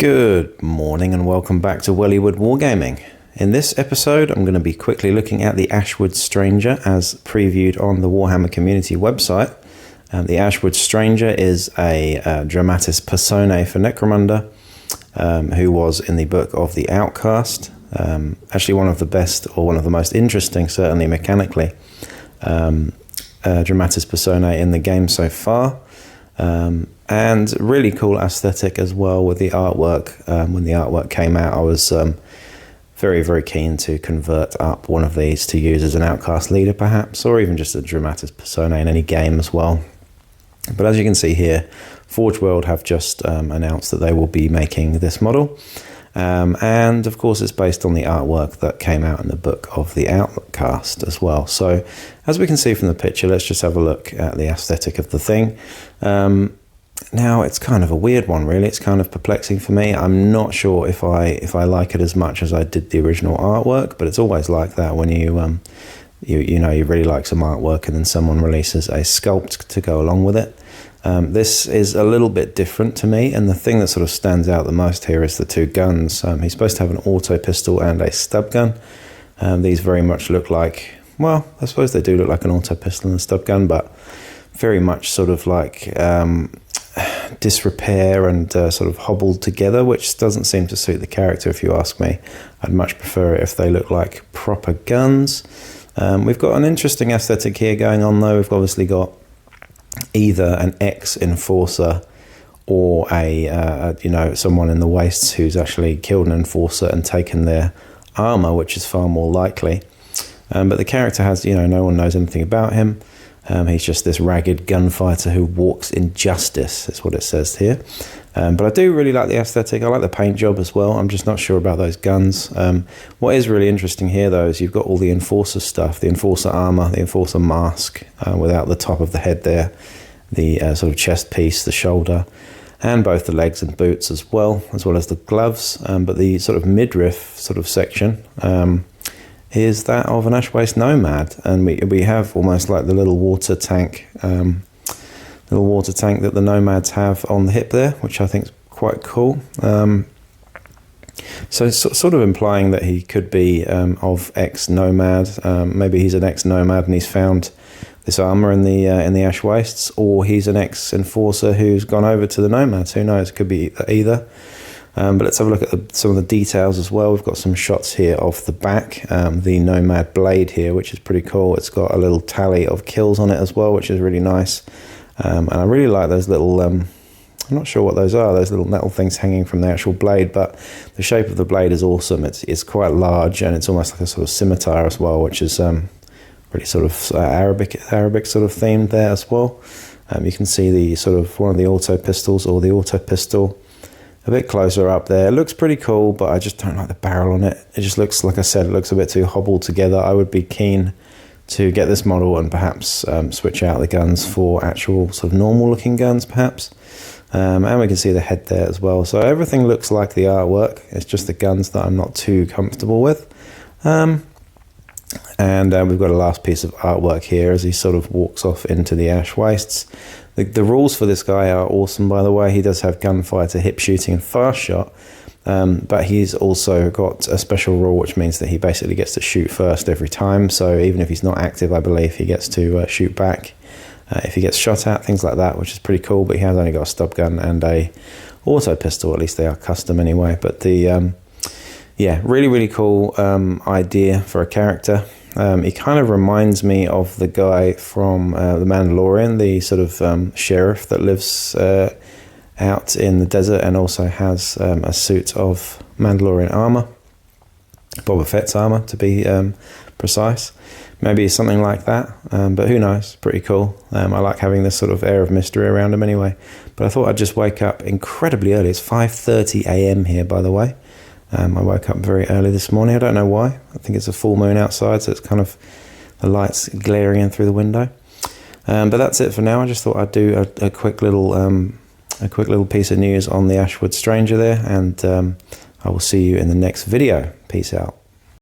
Good morning and welcome back to Wellywood Wargaming. In this episode I'm going to be quickly looking at the Ashwood Stranger as previewed on the Warhammer community website. The Ashwood Stranger is a dramatis personae for Necromunda, who was in the book of the Outcast. Actually one of the best, or one of the most interesting, certainly mechanically, dramatis personae in the game so far. And really cool aesthetic as well with the artwork. When the artwork came out, I was very keen to convert up one of these to use as an Outcast leader perhaps, or even just a dramatis personae in any game as well. But as you can see here, Forge World have just announced that they will be making this model. And of course it's based on the artwork that came out in the book of the Outcast as well. So as we can see from the picture, let's just have a look at the aesthetic of the thing. Now it's kind of a weird one really. It's kind of perplexing for me. I'm not sure if I like it as much as I did the original artwork, but it's always like that when you you really like some artwork and then someone releases a sculpt to go along with it. This is a little bit different to me, and the thing that sort of stands out the most here is the two guns. He's supposed to have an auto pistol and a stub gun. These very much look like, well, I suppose they do look like an auto pistol and a stub gun, but very much sort of like disrepair and sort of hobbled together, which doesn't seem to suit the character if you ask me. I'd much prefer it if they look like proper guns. We've got an interesting aesthetic here going on though. We've obviously got either an ex-enforcer or a someone in the wastes who's actually killed an enforcer and taken their armor, which is far more likely. But the character has, no one knows anything about him. He's just this ragged gunfighter who walks in justice, is what it says here. But I do really like the aesthetic. I like the paint job as well. I'm just not sure about those guns. What is really interesting here though is you've got all the enforcer stuff, the enforcer armor, the enforcer mask without the top of the head there, the sort of chest piece, the shoulder, and both the legs and boots as well as the gloves. But the sort of midriff sort of section is that of an Ashwaste Nomad, and we have almost like the little water tank that the Nomads have on the hip there, which I think is quite cool. So it's sort of implying that he could be of ex-Nomad. Maybe he's an ex-Nomad and he's found this armor in the Ashwastes, or he's an ex-enforcer who's gone over to the Nomads. Who knows? It could be either. But let's have a look at some of the details as well. We've got some shots here of the back, the Nomad blade here, which is pretty cool. It's got a little tally of kills on it as well, which is really nice. And I really like those little, I'm not sure what those are, those little metal things hanging from the actual blade, but the shape of the blade is awesome. It's quite large, and it's almost like a sort of scimitar as well, which is really sort of Arabic sort of themed there as well. You can see the sort of one of the auto pistols, or the auto pistol, a bit closer up there. It looks pretty cool, but I just don't like the barrel on it. It just looks, like I said, it looks a bit too hobbled together. I would be keen to get this model and perhaps switch out the guns for actual sort of normal looking guns perhaps. And we can see the head there as well. So everything looks like the artwork. It's just the guns that I'm not too comfortable with. And we've got a last piece of artwork here as he sort of walks off into the ash wastes. The rules for this guy are awesome, by the way. He does have gunfighter, hip shooting and fast shot, but he's also got a special rule which means that he basically gets to shoot first every time. So even if he's not active, I believe he gets to shoot back if he gets shot at, things like that, which is pretty cool. But he has only got a stub gun and a auto pistol, at least they are custom anyway. But the yeah, really cool idea for a character. He kind of reminds me of the guy from The Mandalorian, the sort of sheriff that lives out in the desert and also has a suit of Mandalorian armor, Boba Fett's armor to be precise. Maybe something like that, but who knows, pretty cool. I like having this sort of air of mystery around him anyway. But I thought I'd just wake up incredibly early. It's 5:30 a.m. here, by the way. I woke up very early this morning. I don't know why. I think it's a full moon outside, so it's kind of the lights glaring in through the window. But that's it for now. I just thought I'd do a quick little piece of news on the Ashwood Stranger there, and I will see you in the next video. Peace out.